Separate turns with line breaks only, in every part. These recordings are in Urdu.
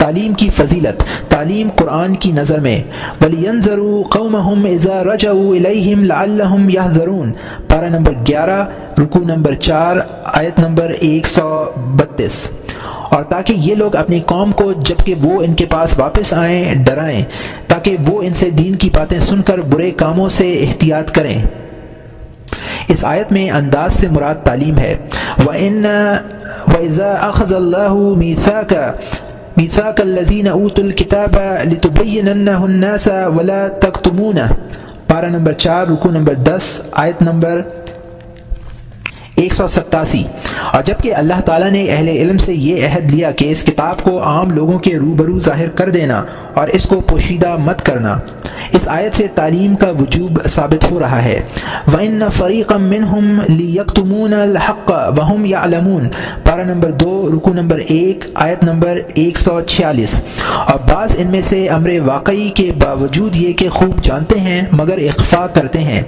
تعلیم کی فضیلت، تعلیم قرآن کی نظر میں، وَلِيَنذَرُوا قَوْمَهُمْ إِذَا رَجَعُوا إِلَيْهِمْ لَعَلَّهُمْ يَحْذَرُونَ، پارہ نمبر 11 رکوع نمبر 4 آیت نمبر 132، اور تاکہ یہ لوگ اپنی قوم کو جب کہ وہ ان کے پاس واپس آئیں ڈرائیں، تاکہ وہ ان سے دین کی باتیں سن کر برے کاموں سے احتیاط کریں۔ اس آیت میں انداز سے مراد تعلیم ہے۔ وَإِذَا أَخَذَ اللَّهُ مِيثَاقَ الَّذِينَ أُوتُوا الْكِتَابَ لِتُبَيِّنَنَّهُ النَّاسَ وَلَا تَكْتُمُونَهُ، پارہ نمبر 4 رکوع نمبر 10 آیت نمبر 187، اور جبکہ اللہ تعالیٰ نے اہل علم سے یہ عہد لیا کہ اس کتاب کو عام لوگوں کے روبرو ظاہر کر دینا اور اس کو پوشیدہ مت کرنا۔ اس آیت سے تعلیم کا وجوب ثابت ہو رہا ہے۔ وَإِنَّ فَرِيقًا مِّنْهُمْ لِيَكْتُمُونَ الْحَقَّ وَهُمْ يَعْلَمُونَ، پارہ نمبر 2 رکوع نمبر 1 آیت نمبر 146، اور بعض ان میں سے امر واقعی کے باوجود یہ کہ خوب جانتے ہیں مگر اخفا کرتے ہیں۔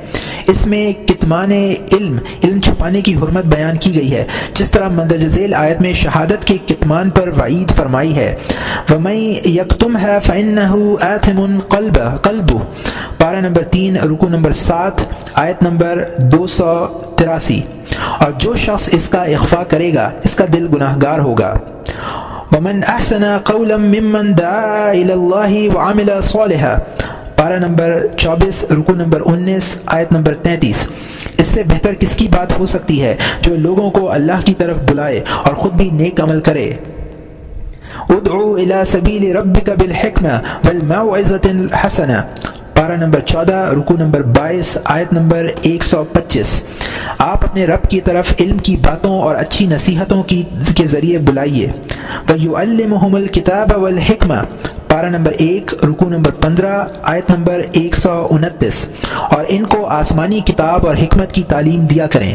اس میں کتمان علم چھپانے کی حرمت بیان کی گئی ہے، جس طرح مندرجہ ذیل آیت میں شہادت کے کتمان پر وعید فرمائی ہے۔ وَمَن يَكْتُمْهَا فَإِنَّهُ آثِمٌ قَلْبُهُ، پارہ نمبر 3 رکوع نمبر 7 آیت نمبر 283، اور جو شخص اس کا اخفا کرے گا اس کا دل گناہگار ہوگا۔ وَمَنْ أَحْسَنَ قَوْلًا مِّمَّنْ دَعَا إِلَى اللَّهِ وَعَمِلَ صَالِحًا، پارہ نمبر 24 رکوع نمبر 19 آیت نمبر 33، اس سے بہتر کس کی بات ہو سکتی ہے جو لوگوں کو اللہ کی طرف بلائے اور خود بھی نیک عمل کرے۔ ادعو الى سبیل ربک بالحکمہ والموعظۃ الحسنہ، پارہ نمبر 14 رکوع نمبر 22 آیت نمبر 125، آپ اپنے رب کی طرف علم کی باتوں اور اچھی نصیحتوں کے ذریعے بلائیے۔ وَيُعَلِّمُهُمُ الْكِتَابَ وَالْحِکمَةَ، پارہ نمبر 1 رکوع نمبر 15 آیت نمبر 129، اور ان کو آسمانی کتاب اور حکمت کی تعلیم دیا کریں۔